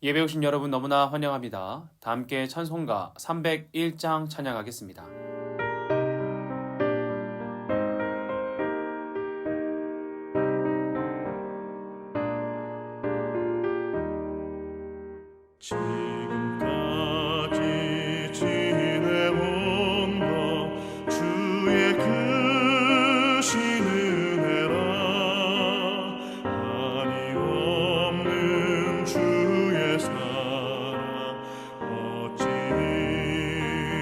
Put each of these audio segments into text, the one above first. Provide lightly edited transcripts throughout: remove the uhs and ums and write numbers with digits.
예배 오신 여러분 너무나 환영합니다. 다 함께 찬송가 301장 찬양하겠습니다. 지금까지 지내온 것 주의 크신 은혜라. 한이 없는 주의 사랑 어찌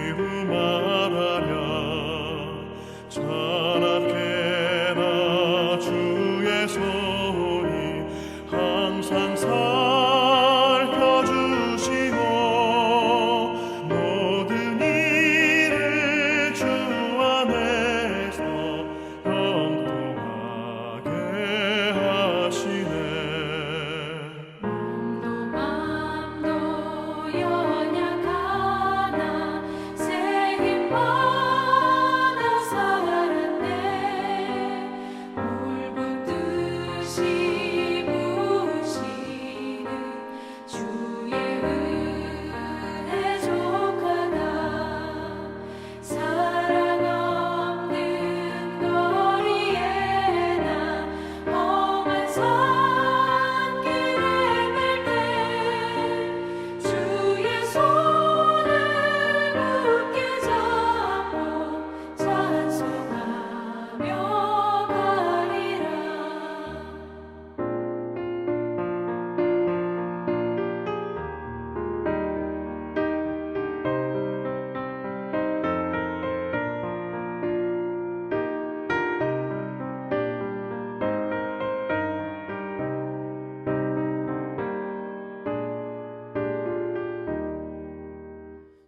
이루 말하랴. 자나깨나 주의 손이 항상 살펴주시고 모든 일을 주 안에서 형통하게 하시네. 맘도 연약하나 새 힘 받아 살았네. 물붓듯이 부으시는 주의 은혜 족하다. 사랑 없는 거리에 나 험한 산길에 맬 때 주의 손을 굳게 잡고 찬송하며 가리라.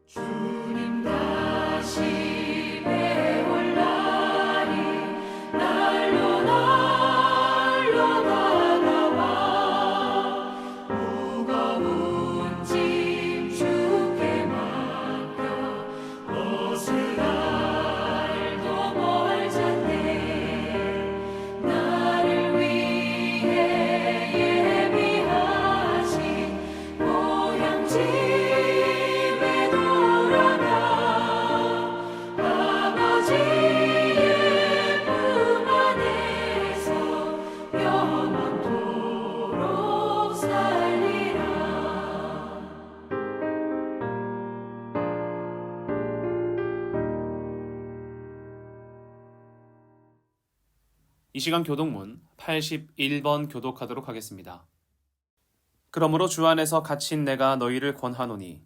주님 다시 배울 날이 날로 날로 다가와. 무거운 짐 주께 맡겨 벗을 날도 멀잖네. 나를 위해 예비하신 고향 집에 돌아가 아버지의 품 안에서 영원토록 살리라. 이 시간 교독문 81번 교독하도록 하겠습니다. 그러므로 주 안에서 갇힌 내가 너희를 권하노니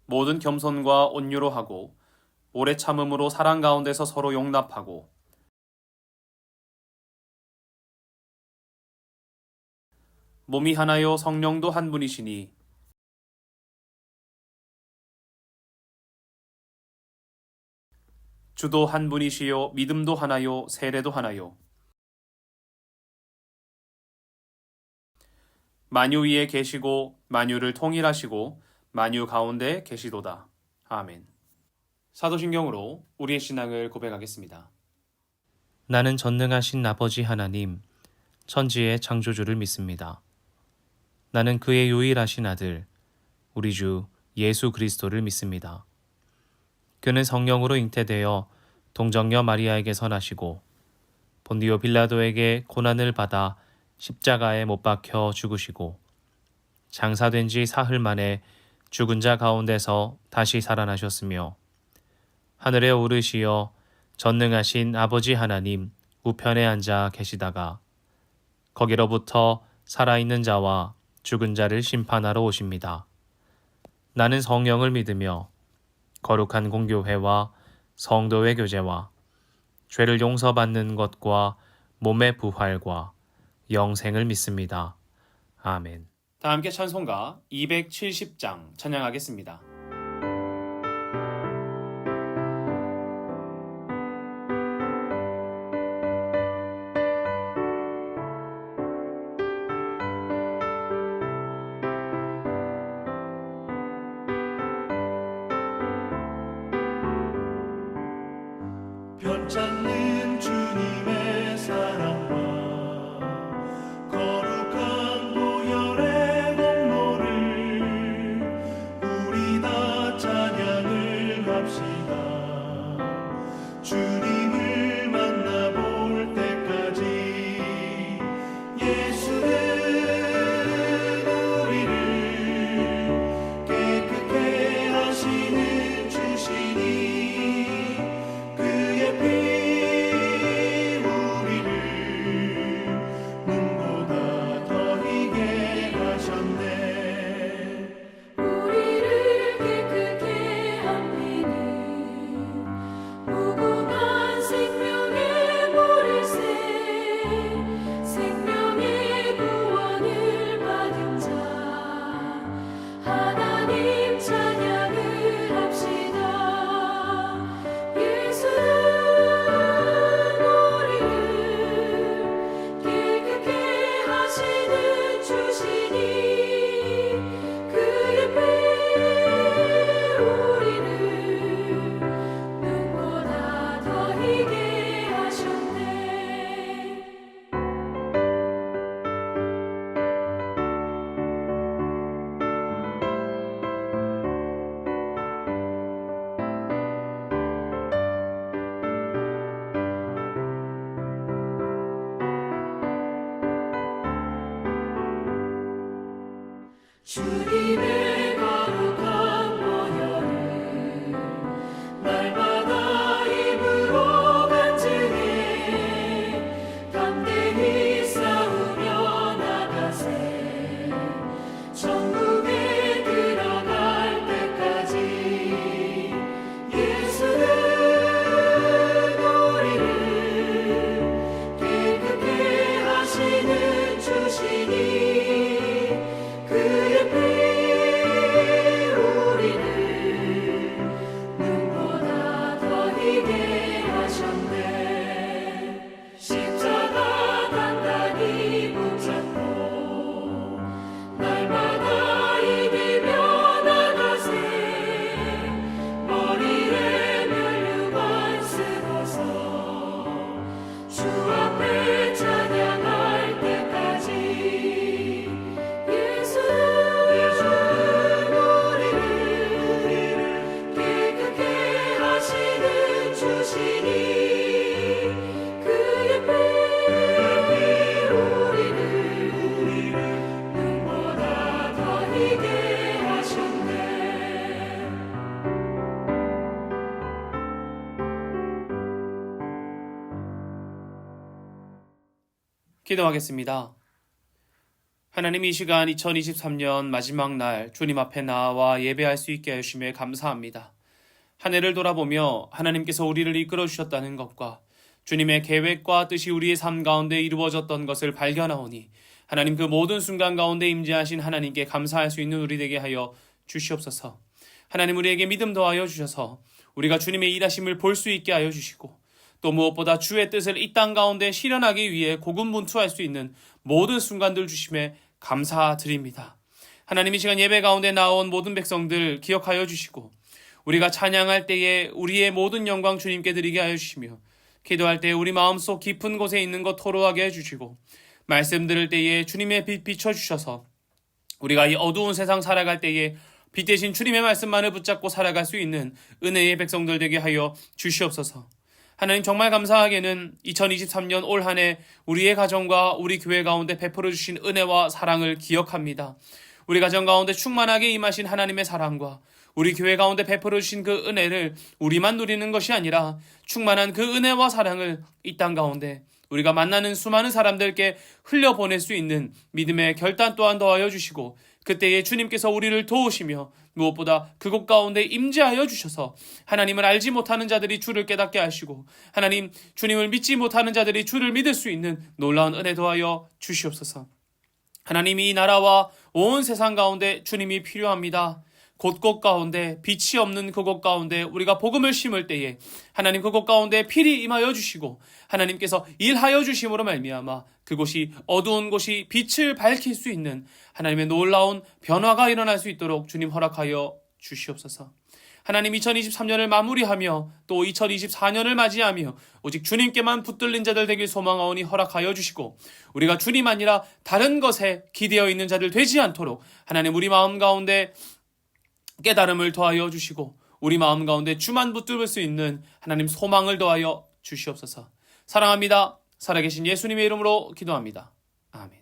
모든 겸손과 온유로 하고 오래 참음으로 사랑 가운데서 서로 용납하고 몸이 하나요 성령도 한 분이시니 주도 한 분이시요 믿음도 하나요 세례도 하나요 만유 위에 계시고 만유를 통일하시고 만유 가운데 계시도다. 아멘. 사도신경으로 우리의 신앙을 고백하겠습니다. 나는 전능하신 아버지 하나님, 천지의 창조주를 믿습니다. 나는 그의 유일하신 아들, 우리 주 예수 그리스도를 믿습니다. 그는 성령으로 잉태되어 동정녀 마리아에게서 나시고 본디오 빌라도에게 고난을 받아 십자가에 못 박혀 죽으시고 장사된 지 사흘 만에 죽은 자 가운데서 다시 살아나셨으며 하늘에 오르시어 전능하신 아버지 하나님 우편에 앉아 계시다가 거기로부터 살아있는 자와 죽은 자를 심판하러 오십니다. 나는 성령을 믿으며 거룩한 공교회와 성도의 교제와 죄를 용서받는 것과 몸의 부활과 영생을 믿습니다. 아멘. 다 함께 찬송가 270장 찬양하겠습니다. 변찮는 주님의 사랑과 주님의 거룩한 보혈을 날마다 입으로 간증해 담대히 싸우며 나가세 천국에 들어갈 때까지 예수는 우리를 깨끗게 하시는 주시니 그의 피 우리를 눈보다 더 희게 하셨네 십자가 단단히 붙잡고 날마다 이기며 나가세 머리에 면류관 쓰고서 주 앞에 찬양할 때까지 예수는 우리를 깨끗게 하시는 주시니 그의 피 우리를 눈보다 더 희게 하셨네 기도하겠습니다. 하나님, 이 시간 2023년 마지막 날 주님 앞에 나와 예배할 수 있게 하심에 감사합니다. 한 해를 돌아보며 하나님께서 우리를 이끌어 주셨다는 것과 주님의 계획과 뜻이 우리의 삶 가운데 이루어졌던 것을 발견하오니 하나님, 그 모든 순간 가운데 임재하신 하나님께 감사할 수 있는 우리 되게 하여 주시옵소서. 하나님, 우리에게 믿음 더하여 주셔서 우리가 주님의 일하심을 볼 수 있게 하여 주시고 또 무엇보다 주의 뜻을 이 땅 가운데 실현하기 위해 고군분투할 수 있는 모든 순간들 주심에 감사드립니다. 하나님, 이 시간 예배 가운데 나온 모든 백성들 기억하여 주시고 우리가 찬양할 때에 우리의 모든 영광 주님께 드리게 하여 주시며 기도할 때 우리 마음속 깊은 곳에 있는 것 토로하게 해주시고 말씀 들을 때에 주님의 빛 비춰주셔서 우리가 이 어두운 세상 살아갈 때에 빛 대신 주님의 말씀만을 붙잡고 살아갈 수 있는 은혜의 백성들 되게 하여 주시옵소서. 하나님, 정말 감사하게는 2023년 올 한 해 우리의 가정과 우리 교회 가운데 베풀어 주신 은혜와 사랑을 기억합니다. 우리 가정 가운데 충만하게 임하신 하나님의 사랑과 우리 교회 가운데 베풀어 주신 그 은혜를 우리만 누리는 것이 아니라 충만한 그 은혜와 사랑을 이 땅 가운데 우리가 만나는 수많은 사람들께 흘려보낼 수 있는 믿음의 결단 또한 더하여 주시고 그때에 주님께서 우리를 도우시며 무엇보다 그곳 가운데 임재하여 주셔서 하나님을 알지 못하는 자들이 주를 깨닫게 하시고 하나님, 주님을 믿지 못하는 자들이 주를 믿을 수 있는 놀라운 은혜 더하여 주시옵소서. 하나님, 이 나라와 온 세상 가운데 주님이 필요합니다. 곳곳 가운데 빛이 없는 그곳 가운데 우리가 복음을 심을 때에 하나님, 그곳 가운데 필히 임하여 주시고 하나님께서 일하여 주심으로 말미암아 그곳이 어두운 곳이 빛을 밝힐 수 있는 하나님의 놀라운 변화가 일어날 수 있도록 주님 허락하여 주시옵소서. 하나님, 2023년을 마무리하며 또 2024년을 맞이하며 오직 주님께만 붙들린 자들 되길 소망하오니 허락하여 주시고 우리가 주님 아니라 다른 것에 기대어 있는 자들 되지 않도록 하나님, 우리 마음 가운데 깨달음을 더하여 주시고 우리 마음 가운데 주만 붙들 수 있는 하나님 소망을 더하여 주시옵소서. 사랑합니다. 살아계신 예수님의 이름으로 기도합니다. 아멘.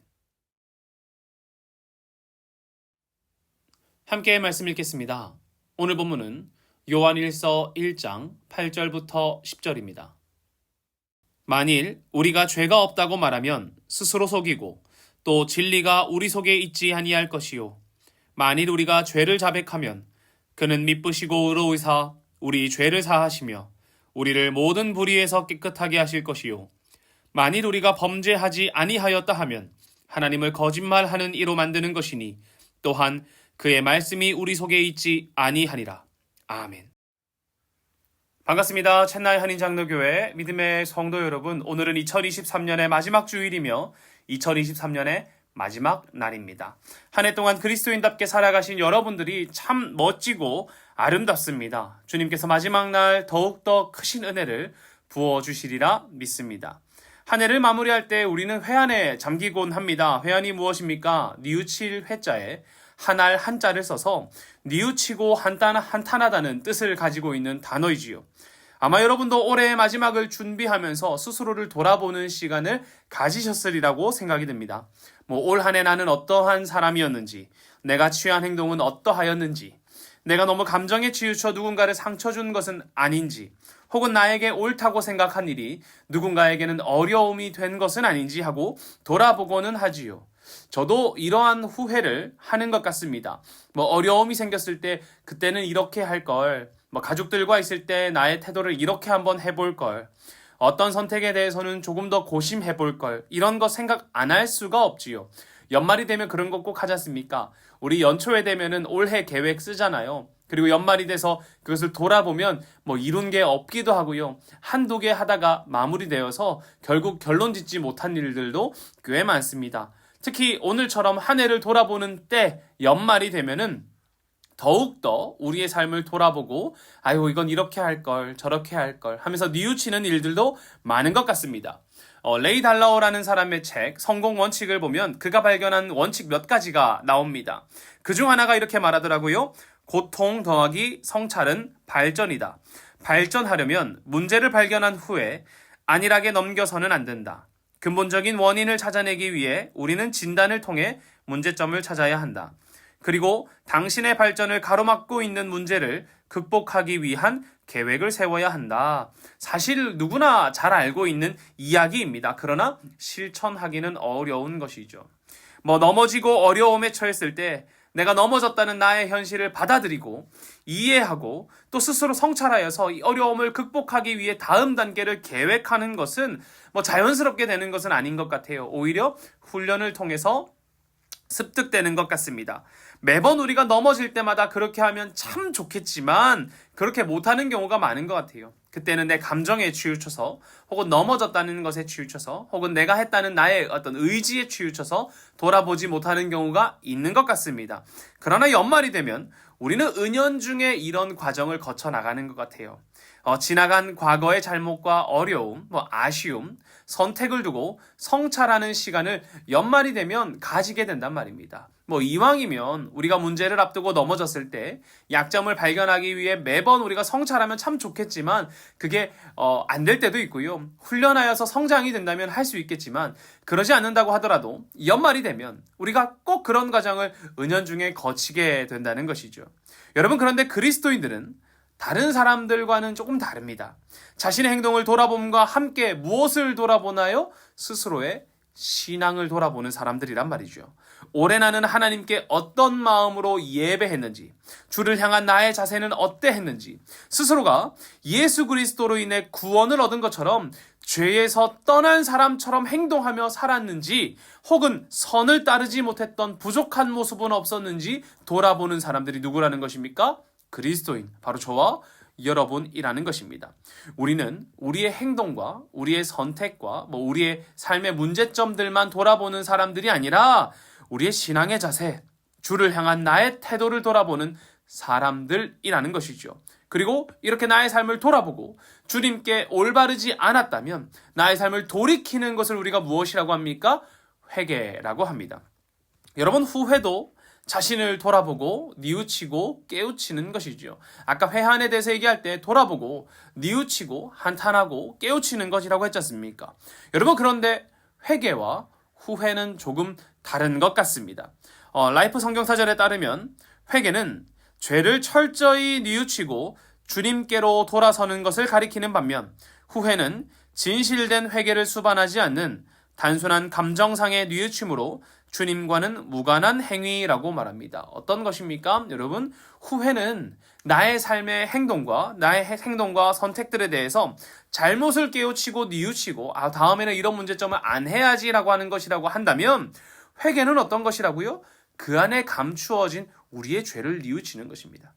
함께 말씀 읽겠습니다. 오늘 본문은 요한일서 1장 8절부터 10절입니다. 만일 우리가 죄가 없다고 말하면 스스로 속이고 또 진리가 우리 속에 있지 아니할 것이요 만일 우리가 죄를 자백하면 그는 미쁘시고 의로우사 우리 죄를 사하시며 우리를 모든 불의에서 깨끗하게 하실 것이요 만일 우리가 범죄하지 아니하였다 하면 하나님을 거짓말하는 이로 만드는 것이니 또한 그의 말씀이 우리 속에 있지 아니하니라. 아멘. 반갑습니다. 첸나이 한인장로교회 믿음의 성도 여러분, 오늘은 2023년의 마지막 주일이며 2023년의 마지막 날입니다. 한 해 동안 그리스도인답게 살아가신 여러분들이 참 멋지고 아름답습니다. 주님께서 마지막 날 더욱더 크신 은혜를 부어주시리라 믿습니다. 한 해를 마무리할 때 우리는 회한에 잠기곤 합니다. 회한이 무엇입니까? 뉘우칠 회자에 한알 한자를 써서 뉘우치고 한탄하다는 뜻을 가지고 있는 단어이지요. 아마 여러분도 올해의 마지막을 준비하면서 스스로를 돌아보는 시간을 가지셨으리라고 생각이 듭니다. 올 한 해 나는 어떠한 사람이었는지, 내가 취한 행동은 어떠하였는지, 내가 너무 감정에 치우쳐 누군가를 상처 준 것은 아닌지, 혹은 나에게 옳다고 생각한 일이 누군가에게는 어려움이 된 것은 아닌지 하고 돌아보고는 하지요. 저도 이러한 후회를 하는 것 같습니다. 어려움이 생겼을 때 그때는 이렇게 할 걸, 가족들과 있을 때 나의 태도를 이렇게 한번 해볼 걸, 어떤 선택에 대해서는 조금 더 고심해 볼 걸, 이런 거 생각 안 할 수가 없지요. 연말이 되면 그런 거 꼭 하지 않습니까? 우리 연초에 되면은 올해 계획 쓰잖아요. 그리고 연말이 돼서 그것을 돌아보면 이룬 게 없기도 하고요. 한두 개 하다가 마무리되어서 결국 결론 짓지 못한 일들도 꽤 많습니다. 특히 오늘처럼 한 해를 돌아보는 때 연말이 되면은 더욱더 우리의 삶을 돌아보고 아유 이건 이렇게 할 걸 저렇게 할 걸 하면서 뉘우치는 일들도 많은 것 같습니다. 레이 달라오라는 사람의 책 성공 원칙을 보면 그가 발견한 원칙 몇 가지가 나옵니다. 그중 하나가 이렇게 말하더라고요. 고통 더하기 성찰은 발전이다. 발전하려면 문제를 발견한 후에 안일하게 넘겨서는 안 된다. 근본적인 원인을 찾아내기 위해 우리는 진단을 통해 문제점을 찾아야 한다. 그리고 당신의 발전을 가로막고 있는 문제를 극복하기 위한 계획을 세워야 한다. 사실 누구나 잘 알고 있는 이야기입니다. 그러나 실천하기는 어려운 것이죠. 넘어지고 어려움에 처했을 때 내가 넘어졌다는 나의 현실을 받아들이고 이해하고 또 스스로 성찰하여서 이 어려움을 극복하기 위해 다음 단계를 계획하는 것은 자연스럽게 되는 것은 아닌 것 같아요. 오히려 훈련을 통해서 습득되는 것 같습니다. 매번 우리가 넘어질 때마다 그렇게 하면 참 좋겠지만 그렇게 못하는 경우가 많은 것 같아요. 그때는 내 감정에 치우쳐서 혹은 넘어졌다는 것에 치우쳐서 혹은 내가 했다는 나의 어떤 의지에 치우쳐서 돌아보지 못하는 경우가 있는 것 같습니다. 그러나 연말이 되면 우리는 은연중에 이런 과정을 거쳐 나가는 것 같아요. 지나간 과거의 잘못과 어려움, 아쉬움, 선택을 두고 성찰하는 시간을 연말이 되면 가지게 된단 말입니다. 이왕이면 우리가 문제를 앞두고 넘어졌을 때 약점을 발견하기 위해 매번 우리가 성찰하면 참 좋겠지만 그게 안 될 때도 있고요. 훈련하여서 성장이 된다면 할 수 있겠지만 그러지 않는다고 하더라도 연말이 되면 우리가 꼭 그런 과정을 은연중에 거치게 된다는 것이죠. 여러분, 그런데 그리스도인들은 다른 사람들과는 조금 다릅니다. 자신의 행동을 돌아봄과 함께 무엇을 돌아보나요? 스스로의 신앙을 돌아보는 사람들이란 말이죠. 올해 나는 하나님께 어떤 마음으로 예배했는지, 주를 향한 나의 자세는 어때했는지, 스스로가 예수 그리스도로 인해 구원을 얻은 것처럼 죄에서 떠난 사람처럼 행동하며 살았는지, 혹은 선을 따르지 못했던 부족한 모습은 없었는지 돌아보는 사람들이 누구라는 것입니까? 그리스도인, 바로 저와 여러분이라는 것입니다. 우리는 우리의 행동과 우리의 선택과 우리의 삶의 문제점들만 돌아보는 사람들이 아니라 우리의 신앙의 자세, 주를 향한 나의 태도를 돌아보는 사람들이라는 것이죠. 그리고 이렇게 나의 삶을 돌아보고 주님께 올바르지 않았다면 나의 삶을 돌이키는 것을 우리가 무엇이라고 합니까? 회개라고 합니다. 여러분, 후회도 자신을 돌아보고 뉘우치고 깨우치는 것이지요. 아까 회한에 대해서 얘기할 때 돌아보고 뉘우치고 한탄하고 깨우치는 것이라고 했지 않습니까? 여러분, 그런데 회개와 후회는 조금 다른 것 같습니다. 라이프 성경사전에 따르면 회개는 죄를 철저히 뉘우치고 주님께로 돌아서는 것을 가리키는 반면 후회는 진실된 회개를 수반하지 않는 단순한 감정상의 뉘우침으로 주님과는 무관한 행위라고 말합니다. 어떤 것입니까? 여러분, 후회는 나의 삶의 행동과 나의 행동과 선택들에 대해서 잘못을 깨우치고 뉘우치고 다음에는 이런 문제점을 안 해야지라고 하는 것이라고 한다면, 회개는 어떤 것이라고요? 그 안에 감추어진 우리의 죄를 뉘우치는 것입니다.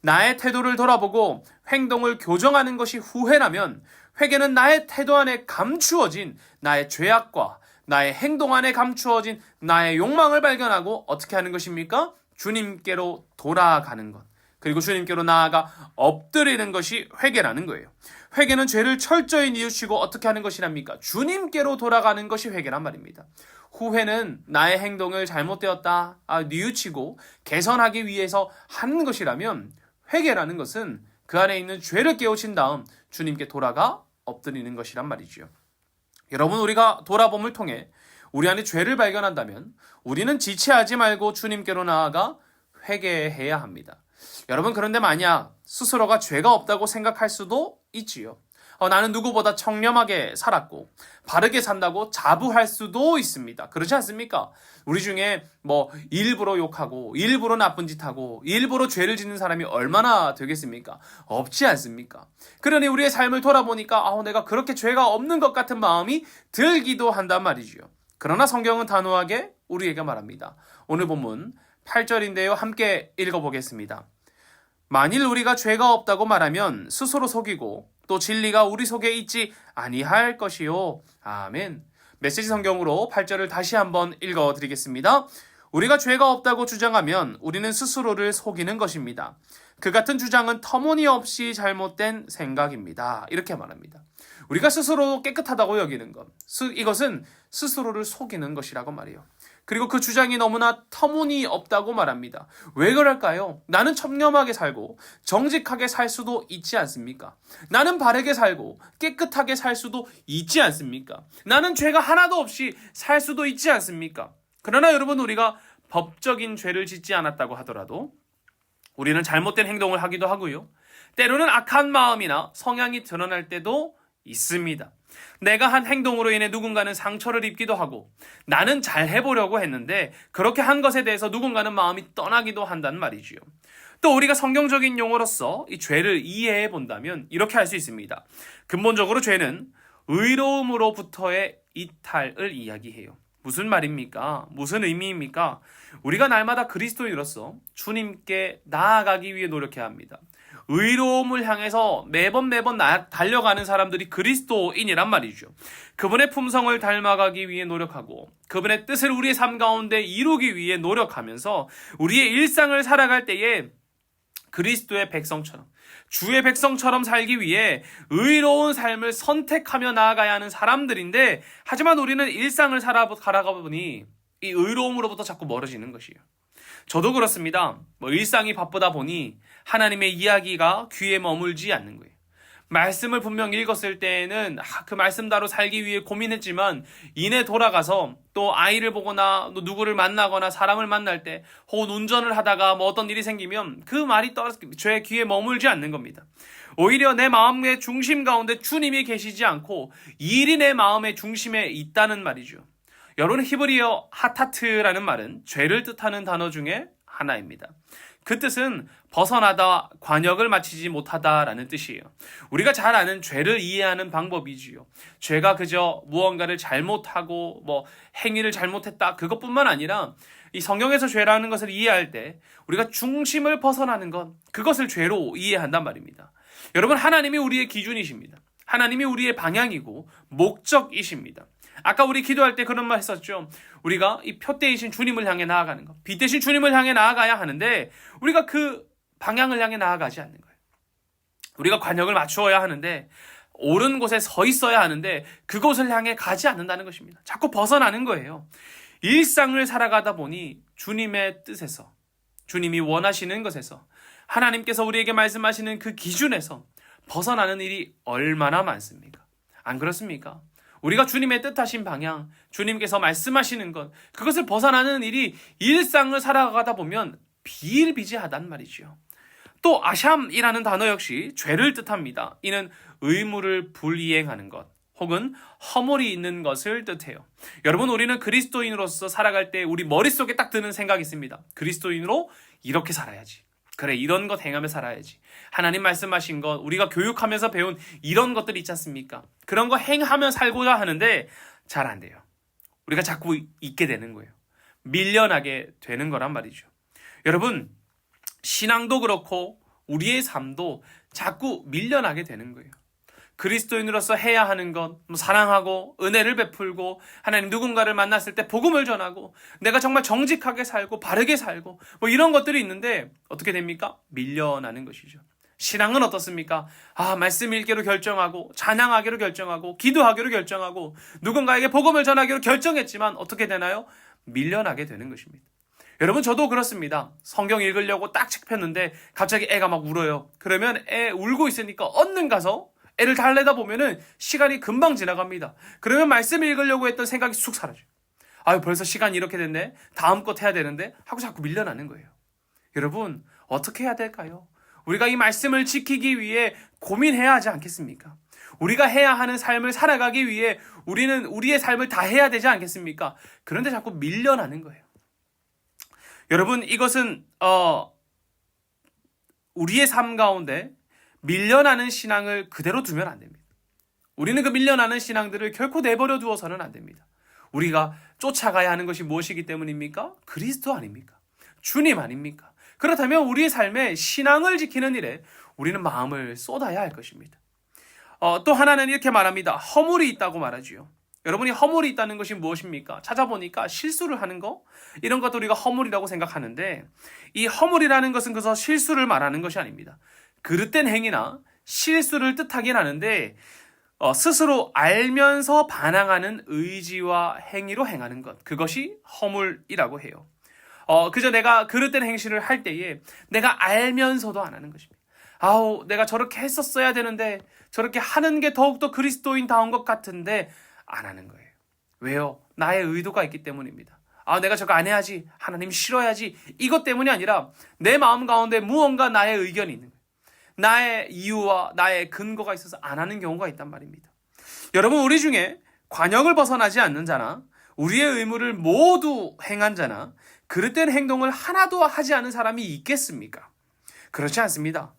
나의 태도를 돌아보고 행동을 교정하는 것이 후회라면, 회개는 나의 태도 안에 감추어진 나의 죄악과 나의 행동 안에 감추어진 나의 욕망을 발견하고 어떻게 하는 것입니까? 주님께로 돌아가는 것. 그리고 주님께로 나아가 엎드리는 것이 회개라는 거예요. 회개는 죄를 철저히 뉘우치고 어떻게 하는 것이랍니까? 주님께로 돌아가는 것이 회개란 말입니다. 후회는 나의 행동을 잘못되었다 뉘우치고 개선하기 위해서 하는 것이라면, 회개라는 것은 그 안에 있는 죄를 깨우친 다음 주님께 돌아가 엎드리는 것이란 말이죠. 여러분, 우리가 돌아봄을 통해 우리 안에 죄를 발견한다면 우리는 지체하지 말고 주님께로 나아가 회개해야 합니다. 여러분, 그런데 만약 스스로가 죄가 없다고 생각할 수도 있지요. 나는 누구보다 청렴하게 살았고 바르게 산다고 자부할 수도 있습니다. 그렇지 않습니까? 우리 중에 일부러 욕하고 일부러 나쁜 짓 하고 일부러 죄를 짓는 사람이 얼마나 되겠습니까? 없지 않습니까? 그러니 우리의 삶을 돌아보니까 내가 그렇게 죄가 없는 것 같은 마음이 들기도 한단 말이지요. 그러나 성경은 단호하게 우리에게 말합니다. 오늘 본문 8절인데요. 함께 읽어보겠습니다. 만일 우리가 죄가 없다고 말하면 스스로 속이고 또 진리가 우리 속에 있지 아니할 것이요. 아멘. 메시지 성경으로 8절을 다시 한번 읽어드리겠습니다. 우리가 죄가 없다고 주장하면 우리는 스스로를 속이는 것입니다. 그 같은 주장은 터무니없이 잘못된 생각입니다. 이렇게 말합니다. 우리가 스스로 깨끗하다고 여기는 것, 이것은 스스로를 속이는 것이라고 말해요. 그리고 그 주장이 너무나 터무니없다고 말합니다. 왜 그럴까요? 나는 청렴하게 살고 정직하게 살 수도 있지 않습니까? 나는 바르게 살고 깨끗하게 살 수도 있지 않습니까? 나는 죄가 하나도 없이 살 수도 있지 않습니까? 그러나 여러분, 우리가 법적인 죄를 짓지 않았다고 하더라도 우리는 잘못된 행동을 하기도 하고요. 때로는 악한 마음이나 성향이 드러날 때도 있습니다. 내가 한 행동으로 인해 누군가는 상처를 입기도 하고 나는 잘 해보려고 했는데 그렇게 한 것에 대해서 누군가는 마음이 떠나기도 한단 말이지요. 또 우리가 성경적인 용어로서 이 죄를 이해해 본다면 이렇게 할 수 있습니다. 근본적으로 죄는 의로움으로부터의 이탈을 이야기해요. 무슨 말입니까? 무슨 의미입니까? 우리가 날마다 그리스도인으로서 주님께 나아가기 위해 노력해야 합니다. 의로움을 향해서 매번 달려가는 사람들이 그리스도인이란 말이죠. 그분의 품성을 닮아가기 위해 노력하고 그분의 뜻을 우리의 삶 가운데 이루기 위해 노력하면서 우리의 일상을 살아갈 때에 그리스도의 백성처럼, 주의 백성처럼 살기 위해 의로운 삶을 선택하며 나아가야 하는 사람들인데, 하지만 우리는 일상을 살아가다 보니 이 의로움으로부터 자꾸 멀어지는 것이에요. 저도 그렇습니다. 일상이 바쁘다 보니 하나님의 이야기가 귀에 머물지 않는 거예요. 말씀을 분명 읽었을 때에는 그 말씀대로 살기 위해 고민했지만 이내 돌아가서 또 아이를 보거나 또 누구를 만나거나 사람을 만날 때 혹은 운전을 하다가 어떤 일이 생기면 그 말이 제 귀에 머물지 않는 겁니다. 오히려 내 마음의 중심 가운데 주님이 계시지 않고 일이 내 마음의 중심에 있다는 말이죠. 여러분, 히브리어 하타트라는 말은 죄를 뜻하는 단어 중에 하나입니다. 그 뜻은 벗어나다, 관역을 마치지 못하다라는 뜻이에요. 우리가 잘 아는 죄를 이해하는 방법이지요. 죄가 그저 무언가를 잘못하고 행위를 잘못했다, 그것뿐만 아니라 이 성경에서 죄라는 것을 이해할 때 우리가 중심을 벗어나는 것, 그것을 죄로 이해한단 말입니다. 여러분, 하나님이 우리의 기준이십니다. 하나님이 우리의 방향이고 목적이십니다. 아까 우리 기도할 때 그런 말 했었죠. 우리가 이 표대이신 주님을 향해 나아가는 것, 빛 대신 주님을 향해 나아가야 하는데 우리가 그 방향을 향해 나아가지 않는 거예요. 우리가 관역을 맞추어야 하는데, 옳은 곳에 서 있어야 하는데 그곳을 향해 가지 않는다는 것입니다. 자꾸 벗어나는 거예요. 일상을 살아가다 보니 주님의 뜻에서, 주님이 원하시는 것에서, 하나님께서 우리에게 말씀하시는 그 기준에서 벗어나는 일이 얼마나 많습니까? 안 그렇습니까? 우리가 주님의 뜻하신 방향, 주님께서 말씀하시는 것, 그것을 벗어나는 일이 일상을 살아가다 보면 비일비재하단 말이죠. 또 아샴이라는 단어 역시 죄를 뜻합니다. 이는 의무를 불이행하는 것, 혹은 허물이 있는 것을 뜻해요. 여러분, 우리는 그리스도인으로서 살아갈 때 우리 머릿속에 딱 드는 생각이 있습니다. 그리스도인으로 이렇게 살아야지. 그래, 이런 것 행하며 살아야지. 하나님 말씀하신 것, 우리가 교육하면서 배운 이런 것들 있지 않습니까? 그런 거 행하며 살고자 하는데 잘 안 돼요. 우리가 자꾸 잊게 되는 거예요. 밀려나게 되는 거란 말이죠. 여러분, 신앙도 그렇고 우리의 삶도 자꾸 밀려나게 되는 거예요. 그리스도인으로서 해야 하는 것, 사랑하고 은혜를 베풀고 하나님 누군가를 만났을 때 복음을 전하고 내가 정말 정직하게 살고 바르게 살고 이런 것들이 있는데 어떻게 됩니까? 밀려나는 것이죠. 신앙은 어떻습니까? 말씀 읽기로 결정하고 찬양하기로 결정하고 기도하기로 결정하고 누군가에게 복음을 전하기로 결정했지만 어떻게 되나요? 밀려나게 되는 것입니다. 여러분, 저도 그렇습니다. 성경 읽으려고 딱 책 폈는데 갑자기 애가 막 울어요. 그러면 애 울고 있으니까 얼른 가서 애를 달래다 보면은 시간이 금방 지나갑니다. 그러면 말씀 읽으려고 했던 생각이 쑥 사라져요. 아유, 벌써 시간이 이렇게 됐네. 다음 것 해야 되는데 하고 자꾸 밀려나는 거예요. 여러분, 어떻게 해야 될까요? 우리가 이 말씀을 지키기 위해 고민해야 하지 않겠습니까? 우리가 해야 하는 삶을 살아가기 위해 우리는 우리의 삶을 다 해야 되지 않겠습니까? 그런데 자꾸 밀려나는 거예요. 여러분, 이것은 우리의 삶 가운데 밀려나는 신앙을 그대로 두면 안 됩니다. 우리는 그 밀려나는 신앙들을 결코 내버려 두어서는 안 됩니다. 우리가 쫓아가야 하는 것이 무엇이기 때문입니까? 그리스도 아닙니까? 주님 아닙니까? 그렇다면 우리의 삶에 신앙을 지키는 일에 우리는 마음을 쏟아야 할 것입니다. 또 하나는 이렇게 말합니다. 허물이 있다고 말하지요. 여러분이 허물이 있다는 것이 무엇입니까? 찾아보니까 실수를 하는 거, 이런 것도 우리가 허물이라고 생각하는데, 이 허물이라는 것은 그저 실수를 말하는 것이 아닙니다. 그릇된 행위나 실수를 뜻하긴 하는데 스스로 알면서 반항하는 의지와 행위로 행하는 것, 그것이 허물이라고 해요. 그저 내가 그릇된 행실을 할 때에 내가 알면서도 안 하는 것입니다. 아우, 내가 저렇게 했었어야 되는데 저렇게 하는 게 더욱더 그리스도인다운 것 같은데 안 하는 거예요. 왜요? 나의 의도가 있기 때문입니다. 아, 내가 저거 안 해야지, 하나님 싫어야지, 이것 때문이 아니라 내 마음 가운데 무언가 나의 의견이 있는 거예요. 나의 이유와 나의 근거가 있어서 안 하는 경우가 있단 말입니다. 여러분, 우리 중에 관역을 벗어나지 않는 자나 우리의 의무를 모두 행한 자나 그릇된 행동을 하나도 하지 않은 사람이 있겠습니까? 그렇지 않습니다.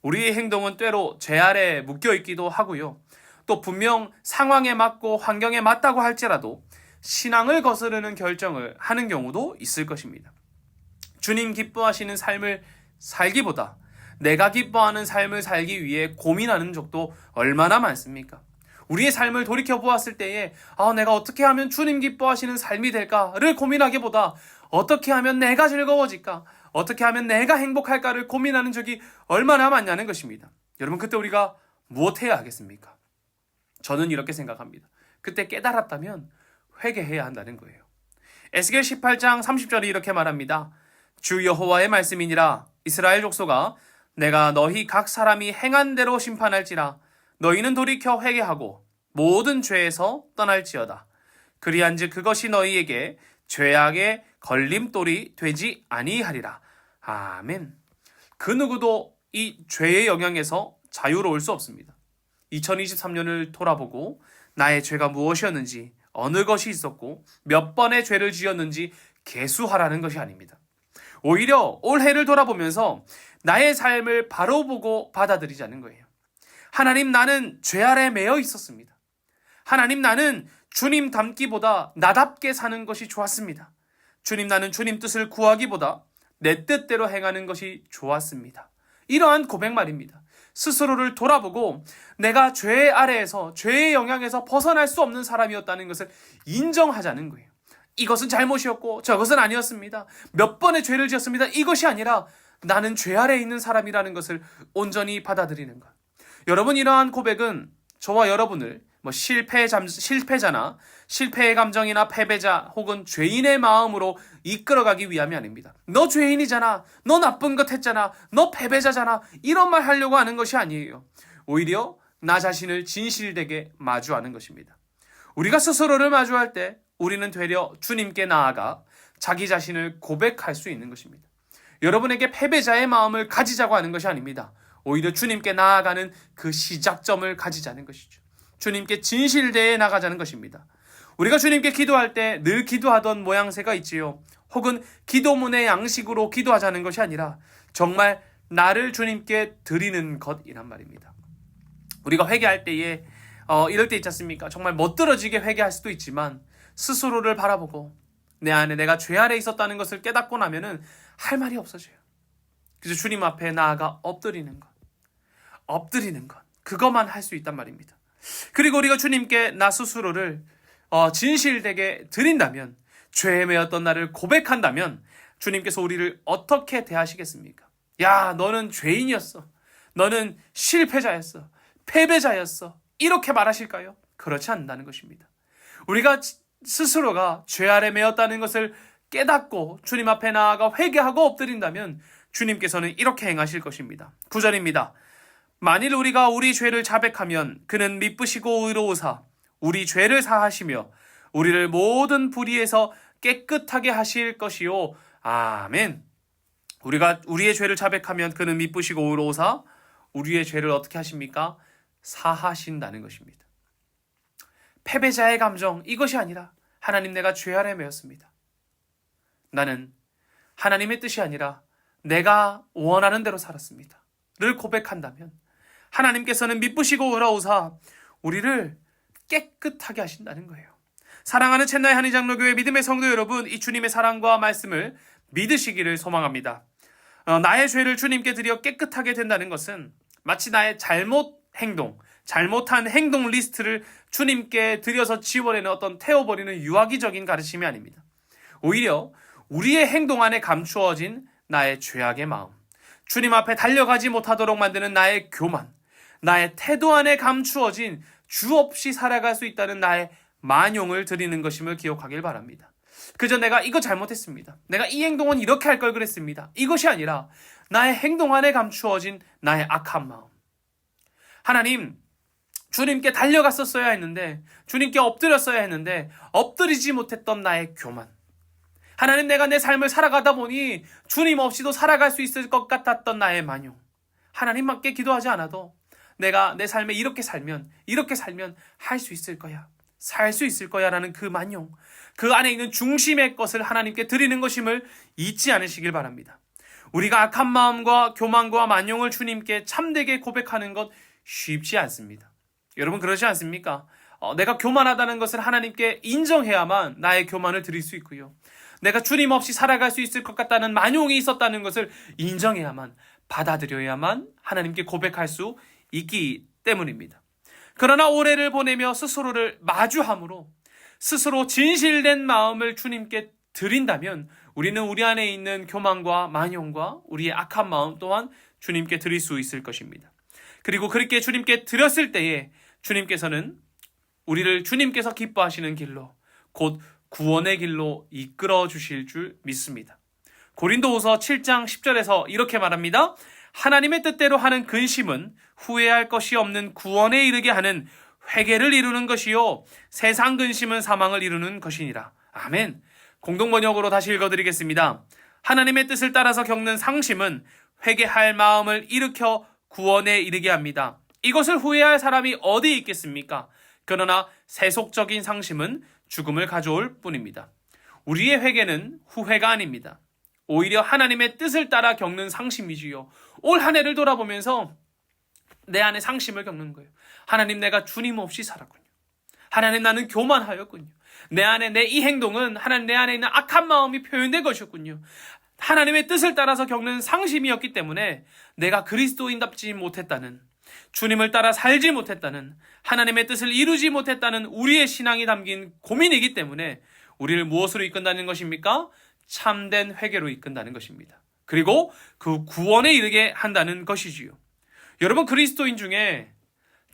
우리의 행동은 때로 죄 아래 묶여 있기도 하고요. 또 분명 상황에 맞고 환경에 맞다고 할지라도 신앙을 거스르는 결정을 하는 경우도 있을 것입니다. 주님 기뻐하시는 삶을 살기보다 내가 기뻐하는 삶을 살기 위해 고민하는 적도 얼마나 많습니까? 우리의 삶을 돌이켜보았을 때에 내가 어떻게 하면 주님 기뻐하시는 삶이 될까를 고민하기보다 어떻게 하면 내가 즐거워질까? 어떻게 하면 내가 행복할까를 고민하는 적이 얼마나 많냐는 것입니다. 여러분, 그때 우리가 무엇 해야 하겠습니까? 저는 이렇게 생각합니다. 그때 깨달았다면 회개해야 한다는 거예요. 에스겔 18장 30절이 이렇게 말합니다. 주 여호와의 말씀이니라. 이스라엘 족속아, 내가 너희 각 사람이 행한 대로 심판할지라. 너희는 돌이켜 회개하고 모든 죄에서 떠날지어다. 그리한즉 그것이 너희에게 죄악의 걸림돌이 되지 아니하리라. 아멘. 그 누구도 이 죄의 영향에서 자유로울 수 없습니다. 2023년을 돌아보고 나의 죄가 무엇이었는지, 어느 것이 있었고 몇 번의 죄를 지었는지 계수하라는 것이 아닙니다. 오히려 올해를 돌아보면서 나의 삶을 바로 보고 받아들이자는 거예요. 하나님, 나는 죄 아래 매여 있었습니다. 하나님, 나는 주님 닮기보다 나답게 사는 것이 좋았습니다. 주님, 나는 주님 뜻을 구하기보다 내 뜻대로 행하는 것이 좋았습니다. 이러한 고백 말입니다. 스스로를 돌아보고 내가 죄 아래에서, 죄의 영향에서 벗어날 수 없는 사람이었다는 것을 인정하자는 거예요. 이것은 잘못이었고 저것은 아니었습니다. 몇 번의 죄를 지었습니다. 이것이 아니라 나는 죄 아래에 있는 사람이라는 것을 온전히 받아들이는 것. 여러분, 이러한 고백은 저와 여러분을 실패자나 실패의 감정이나 패배자 혹은 죄인의 마음으로 이끌어가기 위함이 아닙니다. 너 죄인이잖아, 너 나쁜 것 했잖아, 너 패배자잖아, 이런 말 하려고 하는 것이 아니에요. 오히려 나 자신을 진실되게 마주하는 것입니다. 우리가 스스로를 마주할 때 우리는 되려 주님께 나아가 자기 자신을 고백할 수 있는 것입니다. 여러분에게 패배자의 마음을 가지자고 하는 것이 아닙니다. 오히려 주님께 나아가는 그 시작점을 가지자는 것이죠. 주님께 진실되게 나가자는 것입니다. 우리가 주님께 기도할 때 늘 기도하던 모양새가 있지요. 혹은 기도문의 양식으로 기도하자는 것이 아니라 정말 나를 주님께 드리는 것이란 말입니다. 우리가 회개할 때에 이럴 때 있지 않습니까? 정말 멋들어지게 회개할 수도 있지만 스스로를 바라보고 내 안에 내가 죄 아래 있었다는 것을 깨닫고 나면은 할 말이 없어져요. 그래서 주님 앞에 나아가 엎드리는 것, 그것만 할 수 있단 말입니다. 그리고 우리가 주님께 나 스스로를 진실되게 드린다면, 죄에 매였던 나를 고백한다면 주님께서 우리를 어떻게 대하시겠습니까? 야, 너는 죄인이었어, 너는 실패자였어, 패배자였어, 이렇게 말하실까요? 그렇지 않는다는 것입니다. 우리가 스스로가 죄 아래 매였다는 것을 깨닫고 주님 앞에 나아가 회개하고 엎드린다면 주님께서는 이렇게 행하실 것입니다. 9절입니다. 만일 우리가 우리 죄를 자백하면 그는 미쁘시고 의로우사 우리 죄를 사하시며 우리를 모든 불의에서 깨끗하게 하실 것이요. 아멘. 우리가 우리의 죄를 자백하면 그는 미쁘시고 의로우사 우리의 죄를 어떻게 하십니까? 사하신다는 것입니다. 패배자의 감정, 이것이 아니라 하나님, 내가 죄 아래 매였습니다. 나는 하나님의 뜻이 아니라 내가 원하는 대로 살았습니다 를 고백한다면 하나님께서는 미쁘시고 의로우사 우리를 깨끗하게 하신다는 거예요. 사랑하는 챗나의 한의장로교회 믿음의 성도 여러분, 이 주님의 사랑과 말씀을 믿으시기를 소망합니다. 나의 죄를 주님께 드려 깨끗하게 된다는 것은 마치 나의 잘못한 행동 리스트를 주님께 드려서 지워내는 어떤 태워버리는 유아기적인 가르침이 아닙니다. 오히려 우리의 행동 안에 감추어진 나의 죄악의 마음, 주님 앞에 달려가지 못하도록 만드는 나의 교만, 나의 태도 안에 감추어진 주 없이 살아갈 수 있다는 나의 만용을 드리는 것임을 기억하길 바랍니다. 그저 내가 이거 잘못했습니다, 내가 이 행동은 이렇게 할 걸 그랬습니다, 이것이 아니라 나의 행동 안에 감추어진 나의 악한 마음. 하나님, 주님께 달려갔었어야 했는데, 주님께 엎드렸어야 했는데 엎드리지 못했던 나의 교만. 하나님, 내가 내 삶을 살아가다 보니 주님 없이도 살아갈 수 있을 것 같았던 나의 만용. 하나님께 기도하지 않아도 내가 내 삶에 이렇게 살면 할 수 있을 거야, 살 수 있을 거야 라는 그 만용, 그 안에 있는 중심의 것을 하나님께 드리는 것임을 잊지 않으시길 바랍니다. 우리가 악한 마음과 교만과 만용을 주님께 참되게 고백하는 것 쉽지 않습니다. 여러분, 그러지 않습니까? 내가 교만하다는 것을 하나님께 인정해야만 나의 교만을 드릴 수 있고요, 내가 주님 없이 살아갈 수 있을 것 같다는 만용이 있었다는 것을 인정해야만, 받아들여야만 하나님께 고백할 수 있기 때문입니다. 그러나 올해를 보내며 스스로를 마주함으로 스스로 진실된 마음을 주님께 드린다면 우리는 우리 안에 있는 교만과 만용과 우리의 악한 마음 또한 주님께 드릴 수 있을 것입니다. 그리고 그렇게 주님께 드렸을 때에 주님께서는 우리를 주님께서 기뻐하시는 길로, 곧 구원의 길로 이끌어 주실 줄 믿습니다. 고린도후서 7장 10절에서 이렇게 말합니다. 하나님의 뜻대로 하는 근심은 후회할 것이 없는 구원에 이르게 하는 회개를 이루는 것이요, 세상 근심은 사망을 이루는 것이니라. 아멘. 공동번역으로 다시 읽어드리겠습니다. 하나님의 뜻을 따라서 겪는 상심은 회개할 마음을 일으켜 구원에 이르게 합니다. 이것을 후회할 사람이 어디 있겠습니까? 그러나 세속적인 상심은 죽음을 가져올 뿐입니다. 우리의 회개는 후회가 아닙니다. 오히려 하나님의 뜻을 따라 겪는 상심이지요. 올 한 해를 돌아보면서 내 안에 상심을 겪는 거예요. 하나님, 내가 주님 없이 살았군요. 하나님, 나는 교만하였군요. 내 안에 내 이 행동은 하나님 내 안에 있는 악한 마음이 표현된 것이었군요. 하나님의 뜻을 따라서 겪는 상심이었기 때문에 내가 그리스도인답지 못했다는, 주님을 따라 살지 못했다는, 하나님의 뜻을 이루지 못했다는 우리의 신앙이 담긴 고민이기 때문에 우리를 무엇으로 이끈다는 것입니까? 참된 회개로 이끈다는 것입니다. 그리고 그 구원에 이르게 한다는 것이지요. 여러분, 그리스도인 중에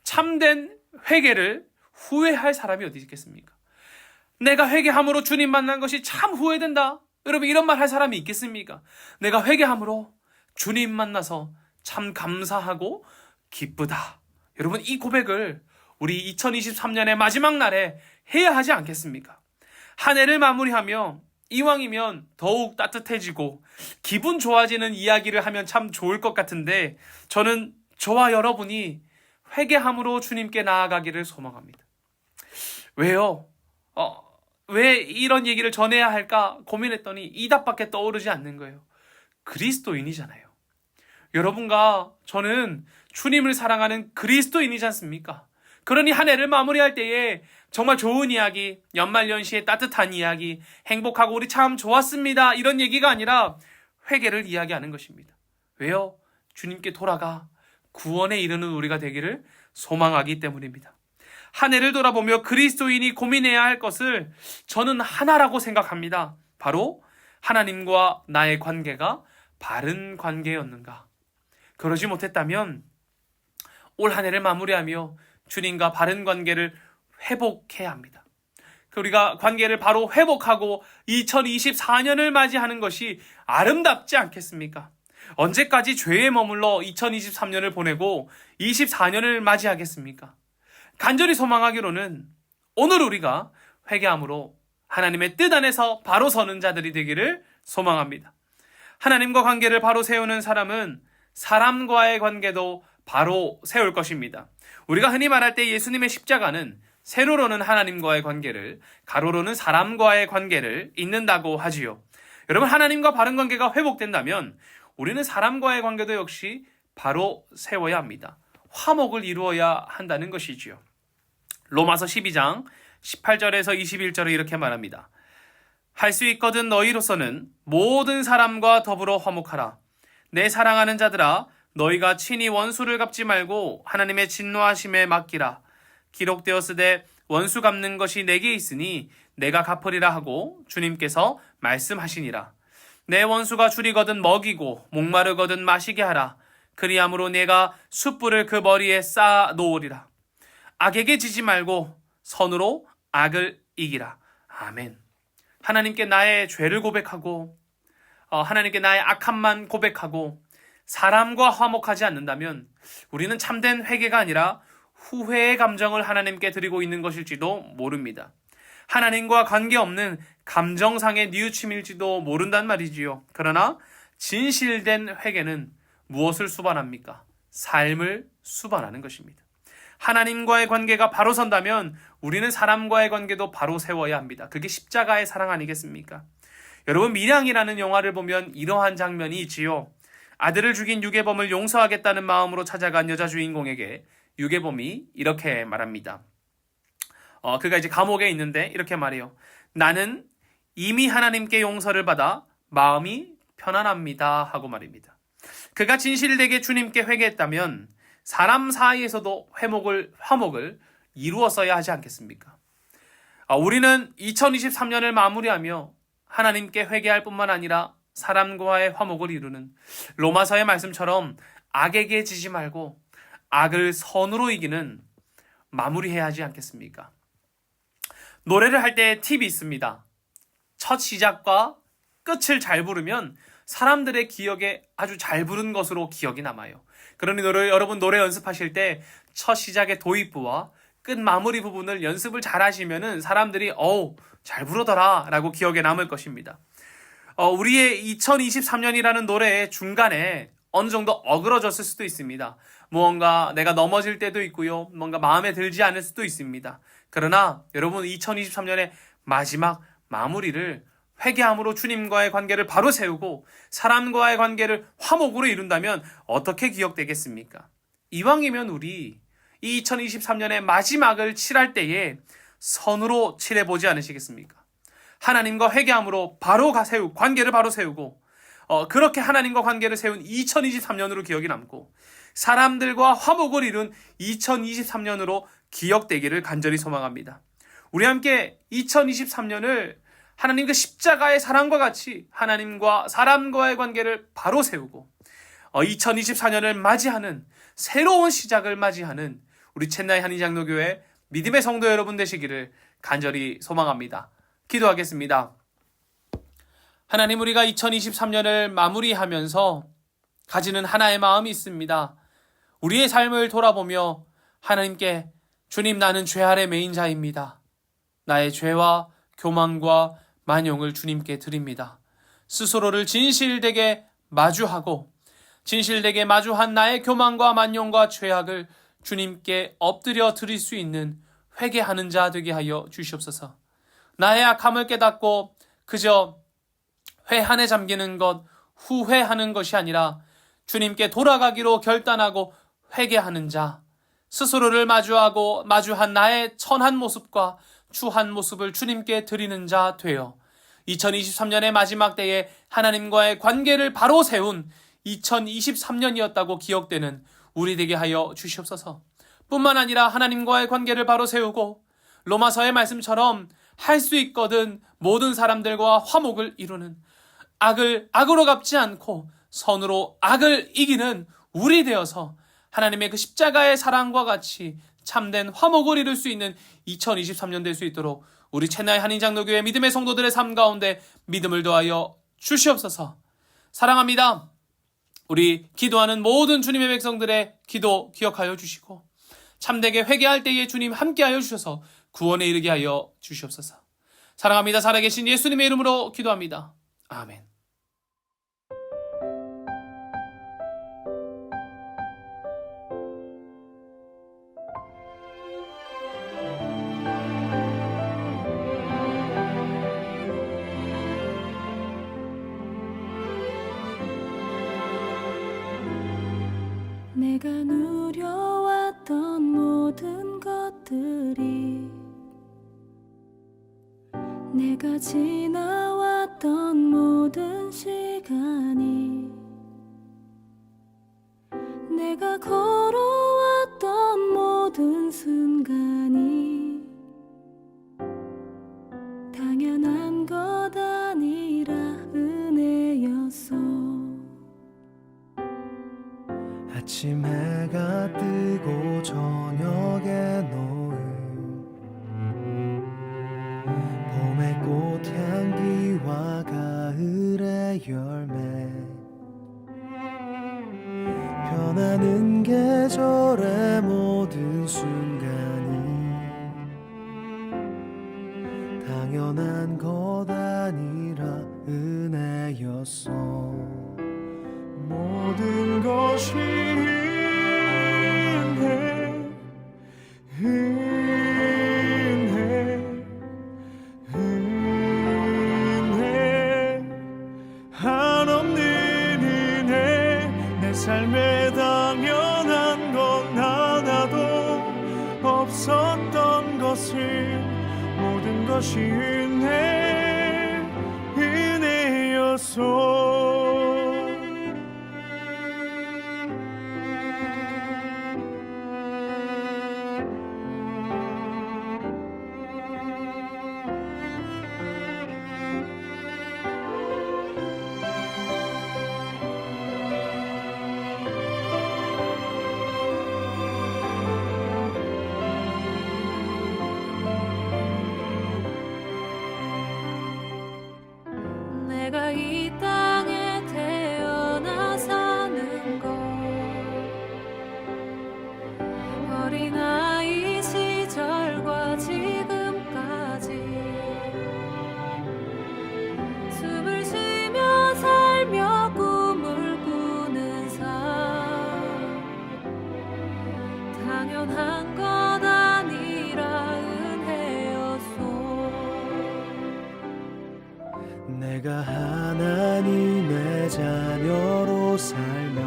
참된 회개를 후회할 사람이 어디 있겠습니까? 내가 회개함으로 주님 만난 것이 참 후회된다, 여러분, 이런 말 할 사람이 있겠습니까? 내가 회개함으로 주님 만나서 참 감사하고 기쁘다. 여러분, 이 고백을 우리 2023년의 마지막 날에 해야 하지 않겠습니까? 한 해를 마무리하며 이왕이면 더욱 따뜻해지고 기분 좋아지는 이야기를 하면 참 좋을 것 같은데, 저는 저와 여러분이 회개함으로 주님께 나아가기를 소망합니다. 왜요? 왜 이런 얘기를 전해야 할까 고민했더니 이 답밖에 떠오르지 않는 거예요. 그리스도인이잖아요. 여러분과 저는 주님을 사랑하는 그리스도인이지 않습니까? 그러니 한 해를 마무리할 때에 정말 좋은 이야기, 연말연시의 따뜻한 이야기, 행복하고 우리 참 좋았습니다, 이런 얘기가 아니라 회개를 이야기하는 것입니다. 왜요? 주님께 돌아가 구원에 이르는 우리가 되기를 소망하기 때문입니다. 한 해를 돌아보며 그리스도인이 고민해야 할 것을 저는 하나라고 생각합니다. 바로 하나님과 나의 관계가 바른 관계였는가? 그러지 못했다면 올 한 해를 마무리하며 주님과 바른 관계를 회복해야 합니다. 우리가 관계를 바로 회복하고 2024년을 맞이하는 것이 아름답지 않겠습니까? 언제까지 죄에 머물러 2023년을 보내고 24년을 맞이하겠습니까? 간절히 소망하기로는 오늘 우리가 회개함으로 하나님의 뜻 안에서 바로 서는 자들이 되기를 소망합니다. 하나님과 관계를 바로 세우는 사람은 사람과의 관계도 바로 세울 것입니다. 우리가 흔히 말할 때 예수님의 십자가는 세로로는 하나님과의 관계를, 가로로는 사람과의 관계를 잇는다고 하지요. 여러분, 하나님과 바른 관계가 회복된다면 우리는 사람과의 관계도 역시 바로 세워야 합니다. 화목을 이루어야 한다는 것이지요. 로마서 12장 18절에서 21절에 이렇게 말합니다. 할 수 있거든 너희로서는 모든 사람과 더불어 화목하라. 내 사랑하는 자들아, 너희가 친히 원수를 갚지 말고 하나님의 진노하심에 맡기라. 기록되었으되 원수 갚는 것이 내게 있으니 내가 갚으리라 하고 주님께서 말씀하시니라. 내 원수가 줄이거든 먹이고 목마르거든 마시게 하라. 그리함으로 내가 숯불을 그 머리에 쌓아 놓으리라. 악에게 지지 말고 선으로 악을 이기라. 아멘. 하나님께 나의 죄를 고백하고 하나님께 나의 악함만 고백하고 사람과 화목하지 않는다면 우리는 참된 회개가 아니라 후회의 감정을 하나님께 드리고 있는 것일지도 모릅니다. 하나님과 관계없는 감정상의 뉘우침일지도 모른단 말이지요. 그러나 진실된 회개는 무엇을 수반합니까? 삶을 수반하는 것입니다. 하나님과의 관계가 바로 선다면 우리는 사람과의 관계도 바로 세워야 합니다. 그게 십자가의 사랑 아니겠습니까? 여러분, 밀양이라는 영화를 보면 이러한 장면이 있지요. 아들을 죽인 유괴범을 용서하겠다는 마음으로 찾아간 여자 주인공에게 유괴범이 이렇게 말합니다. 그가 이제 감옥에 있는데 이렇게 말해요. 나는 이미 하나님께 용서를 받아 마음이 편안합니다 하고 말입니다. 그가 진실되게 주님께 회개했다면 사람 사이에서도 화목을 이루었어야 하지 않겠습니까? 우리는 2023년을 마무리하며 하나님께 회개할 뿐만 아니라 사람과의 화목을 이루는 로마서의 말씀처럼 악에게 지지 말고 악을 선으로 이기는 마무리해야 하지 않겠습니까? 노래를 할 때 팁이 있습니다. 첫 시작과 끝을 잘 부르면 사람들의 기억에 아주 잘 부른 것으로 기억이 남아요. 그러니 여러분 노래 연습하실 때 첫 시작의 도입부와 끝 마무리 부분을 연습을 잘 하시면은 사람들이 잘 부르더라 라고 기억에 남을 것입니다. 우리의 2023년이라는 노래의 중간에 어느 정도 어그러졌을 수도 있습니다. 무언가 내가 넘어질 때도 있고요. 뭔가 마음에 들지 않을 수도 있습니다. 그러나 여러분 2023년의 마지막 마무리를 회개함으로 주님과의 관계를 바로 세우고 사람과의 관계를 화목으로 이룬다면 어떻게 기억되겠습니까? 이왕이면 우리 이 2023년의 마지막을 칠할 때에 선으로 칠해보지 않으시겠습니까? 하나님과 회개함으로 관계를 바로 세우고 그렇게 하나님과 관계를 세운 2023년으로 기억이 남고 사람들과 화목을 이룬 2023년으로 기억되기를 간절히 소망합니다. 우리 함께 2023년을 하나님 그 십자가의 사랑과 같이 하나님과 사람과의 관계를 바로 세우고 2024년을 맞이하는 새로운 시작을 맞이하는 우리 첸나이 한인장로교회 믿음의 성도 여러분 되시기를 간절히 소망합니다. 기도하겠습니다. 하나님, 우리가 2023년을 마무리하면서 가지는 하나의 마음이 있습니다. 우리의 삶을 돌아보며 하나님께 주님, 나는 죄 아래 매인 자입니다. 나의 죄와 교만과 만용을 주님께 드립니다. 스스로를 진실되게 마주하고 진실되게 마주한 나의 교만과 만용과 죄악을 주님께 엎드려 드릴 수 있는 회개하는 자 되게 하여 주시옵소서. 나의 악함을 깨닫고 그저 회한에 잠기는 것, 후회하는 것이 아니라 주님께 돌아가기로 결단하고 회개하는 자, 스스로를 마주하고 마주한 나의 천한 모습과 추한 모습을 주님께 드리는 자 되어 2023년의 마지막 때에 하나님과의 관계를 바로 세운 2023년이었다고 기억되는 우리 되게 하여 주시옵소서. 뿐만 아니라 하나님과의 관계를 바로 세우고 로마서의 말씀처럼 할 수 있거든 모든 사람들과 화목을 이루는 악을 악으로 갚지 않고 선으로 악을 이기는 우리 되어서 하나님의 그 십자가의 사랑과 같이 참된 화목을 이룰 수 있는 2023년 될 수 있도록 우리 첸나이 한인장로교회 믿음의 성도들의 삶 가운데 믿음을 더하여 주시옵소서. 사랑합니다. 우리 기도하는 모든 주님의 백성들의 기도 기억하여 주시고 참되게 회개할 때에 주님 함께하여 주셔서 구원에 이르게 하여 주시옵소서. 사랑합니다. 살아계신 예수님의 이름으로 기도합니다. 아멘. 내가 누려왔던 모든 것들이 내가 지나왔던 모든 시간이 내가 걸어왔던 모든 순간이 당연한 것 아니라 은혜였어. 아침 해가 뜨고 저녁에 노을 봄의 꽃향기와 가을의 열매 변하는 계절의 모든 순간이 당연한 것 아니라 은혜였어. 모든 것이 은혜 한없는 은혜 내 삶에 당연한 건 하나도 없었던 것을 모든 것이 은혜였소. 내가 이 땅에 태어나 사는 것 어린아이 시절과 지금까지 숨을 쉬며 살며 꿈을 꾸는 삶 당연한 것 아니라 은혜였소. 내가 하나님의 자녀로 살며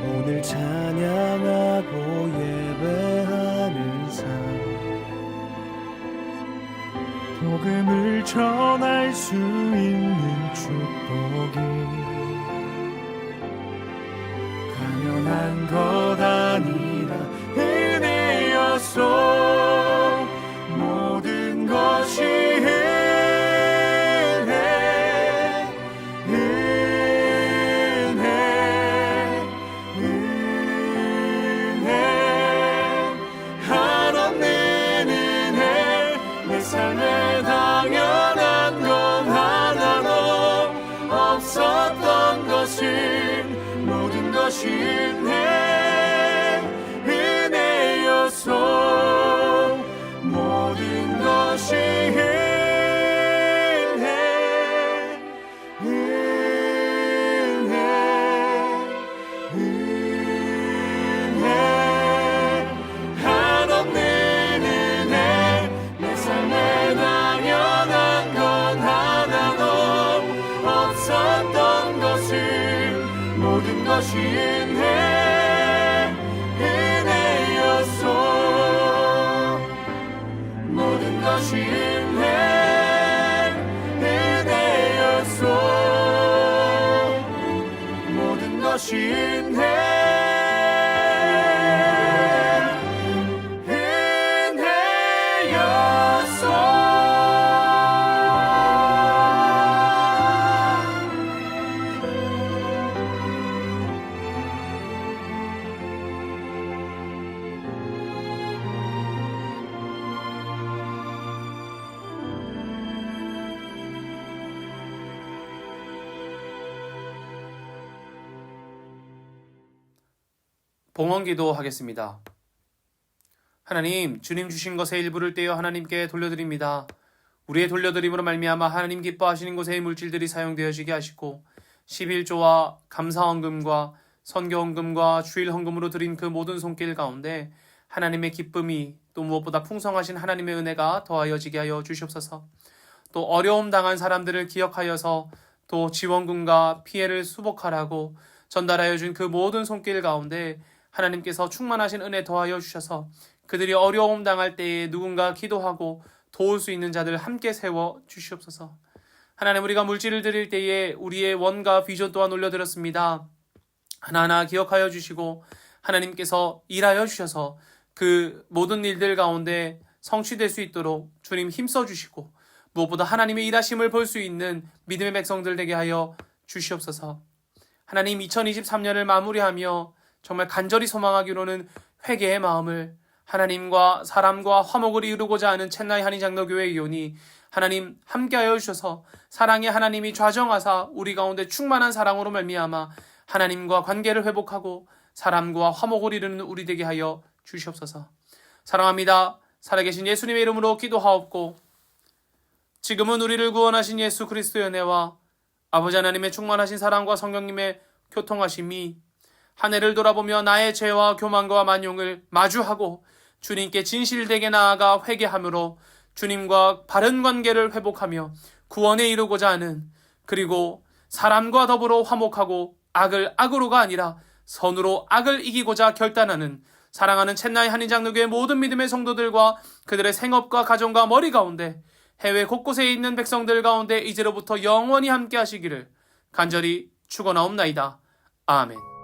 오늘 찬양하고 예배하는 삶 복음을 전할 수 있는 축복이 당연한 것 아니라 은혜였소. 모든 것이 은혜 한없는 은혜 내 삶에 당연한 건 하나도 없었던 것을 모든 것이 은혜였소. 모든 것이 은혜 한없는 은혜 내 삶에 당연한 건 하나도 없었던 것을 모든 것이 은혜였소. 모든 것이 은혜였소. 모든 것이 봉헌기도 하겠습니다. 하나님, 주님 주신 것의 일부를 떼어 하나님께 돌려드립니다. 우리의 돌려드림으로 말미암아 하나님 기뻐하시는 곳에 물질들이 사용되어지게 하시고 11조와 감사헌금과 선교헌금과 주일헌금으로 드린 그 모든 손길 가운데 하나님의 기쁨이 또 무엇보다 풍성하신 하나님의 은혜가 더하여지게 하여 주시옵소서. 또 어려움 당한 사람들을 기억하여서 또 지원금과 피해를 수복하라고 전달하여 준 그 모든 손길 가운데 하나님께서 충만하신 은혜 더하여 주셔서 그들이 어려움 당할 때에 누군가 기도하고 도울 수 있는 자들 함께 세워 주시옵소서. 하나님, 우리가 물질을 드릴 때에 우리의 원과 비전 또한 올려드렸습니다. 하나하나 기억하여 주시고 하나님께서 일하여 주셔서 그 모든 일들 가운데 성취될 수 있도록 주님 힘써 주시고 무엇보다 하나님의 일하심을 볼 수 있는 믿음의 백성들 되게 하여 주시옵소서. 하나님, 2023년을 마무리하며 정말 간절히 소망하기로는 회개의 마음을 하나님과 사람과 화목을 이루고자 하는 첸나이 한인장로교회 의원이 하나님 함께하여 주셔서 사랑의 하나님이 좌정하사 우리 가운데 충만한 사랑으로 말미암아 하나님과 관계를 회복하고 사람과 화목을 이루는 우리 되게 하여 주시옵소서. 사랑합니다. 살아계신 예수님의 이름으로 기도하옵고 지금은 우리를 구원하신 예수 그리스도의 은혜와 아버지 하나님의 충만하신 사랑과 성령님의 교통하심이 한 해를 돌아보며 나의 죄와 교만과 만용을 마주하고 주님께 진실되게 나아가 회개함으로 주님과 바른 관계를 회복하며 구원에 이루고자 하는, 그리고 사람과 더불어 화목하고 악을 악으로가 아니라 선으로 악을 이기고자 결단하는 사랑하는 첸나이 한인장로교의 모든 믿음의 성도들과 그들의 생업과 가정과 머리 가운데 해외 곳곳에 있는 백성들 가운데 이제로부터 영원히 함께 하시기를 간절히 축원하옵나이다. 아멘.